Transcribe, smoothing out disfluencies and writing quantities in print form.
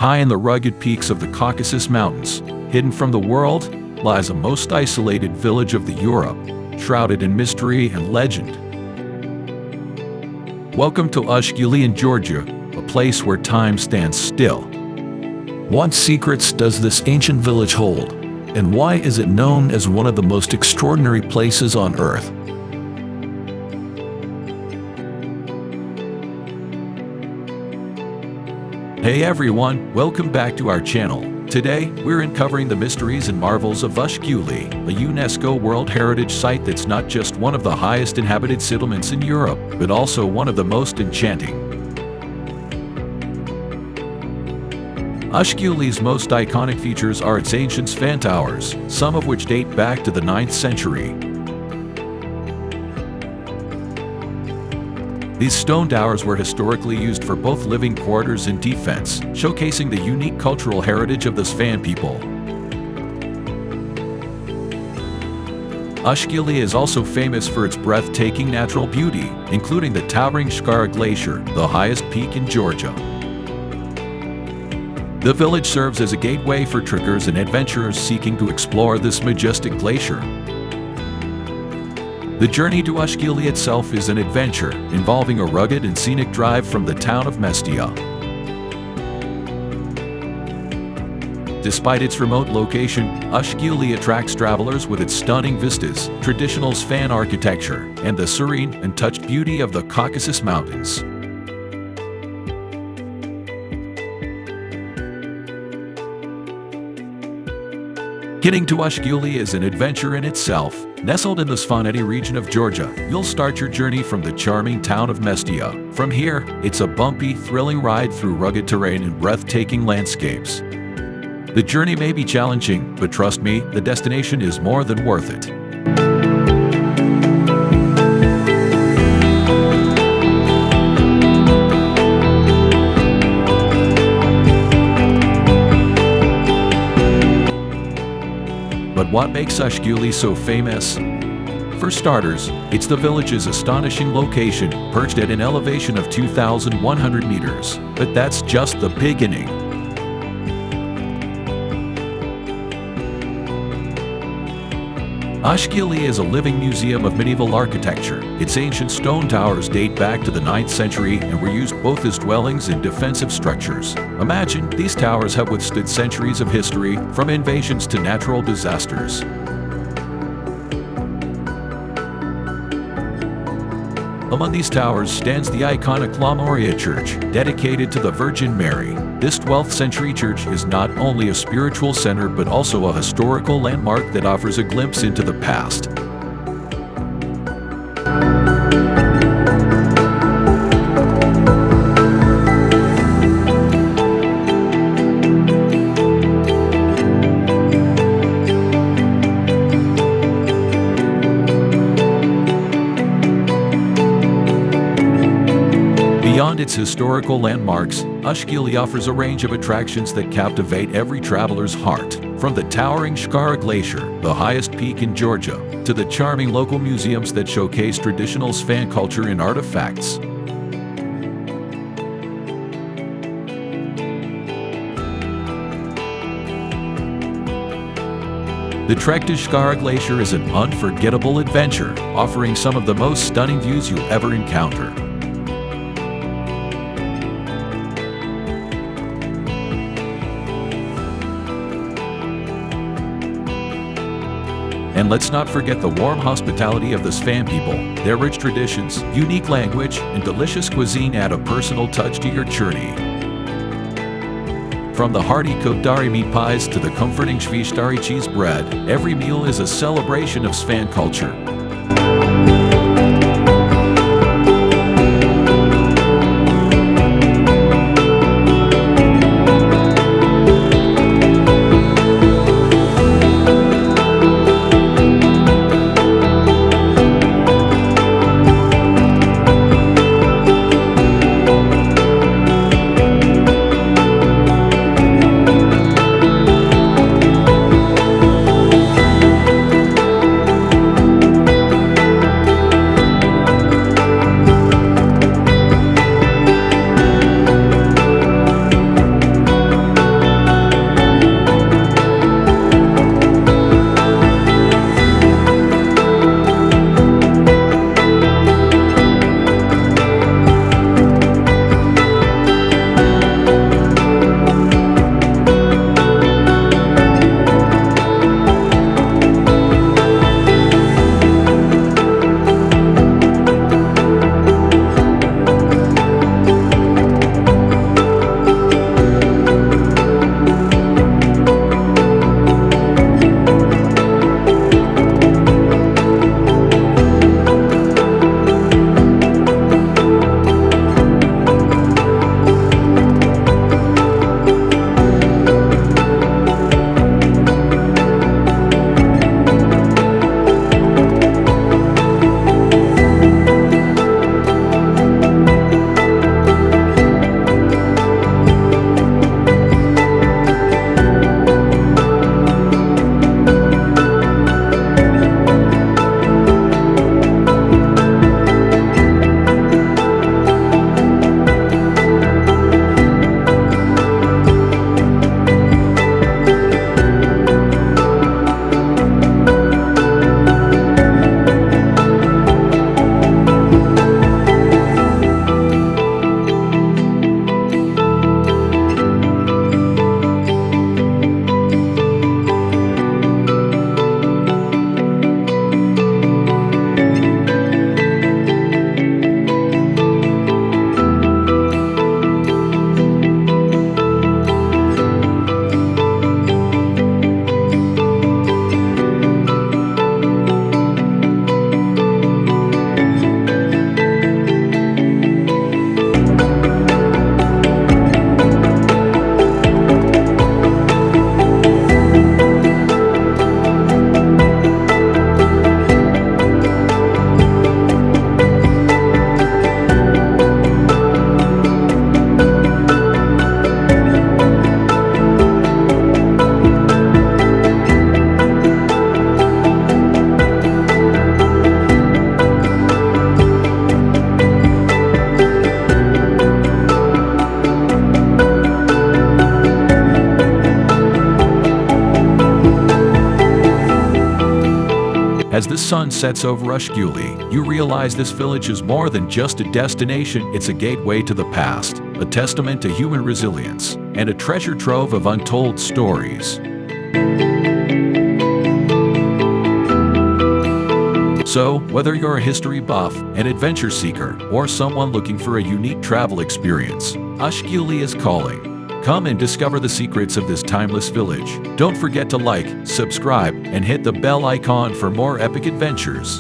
High in the rugged peaks of the Caucasus Mountains, hidden from the world, lies a most isolated village of the Europe, shrouded in mystery and legend. Welcome to Ushguli in Georgia, a place where time stands still. What secrets does this ancient village hold, and why is it known as one of the most extraordinary places on Earth? Hey everyone, welcome back to our channel. Today, we're uncovering the mysteries and marvels of Ushguli, a UNESCO World Heritage Site that's not just one of the highest inhabited settlements in Europe, but also one of the most enchanting. Ushguli's most iconic features are its ancient Svan towers, some of which date back to the 9th century. These stone towers were historically used for both living quarters and defense, showcasing the unique cultural heritage of the Svan people. Ushguli is also famous for its breathtaking natural beauty, including the towering Shkhara Glacier, the highest peak in Georgia. The village serves as a gateway for trekkers and adventurers seeking to explore this majestic glacier. The journey to Ushguli itself is an adventure, involving a rugged and scenic drive from the town of Mestia. Despite its remote location, Ushguli attracts travelers with its stunning vistas, traditional Svan architecture, and the serene, untouched beauty of the Caucasus Mountains. Getting to Ushguli is an adventure in itself. Nestled in the Svaneti region of Georgia, you'll start your journey from the charming town of Mestia. From here, it's a bumpy, thrilling ride through rugged terrain and breathtaking landscapes. The journey may be challenging, but trust me, the destination is more than worth it. But what makes Ushguli so famous? For starters, it's the village's astonishing location, perched at an elevation of 2,100 meters. But that's just the beginning. Ushguli is a living museum of medieval architecture. Its ancient stone towers date back to the 9th century and were used both as dwellings and defensive structures. Imagine, these towers have withstood centuries of history, from invasions to natural disasters. Among these towers stands the iconic Lamaria Church, dedicated to the Virgin Mary. This 12th century church is not only a spiritual center but also a historical landmark that offers a glimpse into the past. Beyond its historical landmarks, Ushguli offers a range of attractions that captivate every traveler's heart. From the towering Shkhara Glacier, the highest peak in Georgia, to the charming local museums that showcase traditional Svan culture and artifacts. The trek to Shkhara Glacier is an unforgettable adventure, offering some of the most stunning views you'll ever encounter. And let's not forget the warm hospitality of the Svan people. Their rich traditions, unique language, and delicious cuisine add a personal touch to your journey. From the hearty Kubdari meat pies to the comforting Chvishtari cheese bread, every meal is a celebration of Svan culture. As the sun sets over Ushguli, you realize this village is more than just a destination, it's a gateway to the past, a testament to human resilience, and a treasure trove of untold stories. So, whether you're a history buff, an adventure seeker, or someone looking for a unique travel experience, Ushguli is calling. Come and discover the secrets of this timeless village. Don't forget to like, subscribe, and hit the bell icon for more epic adventures.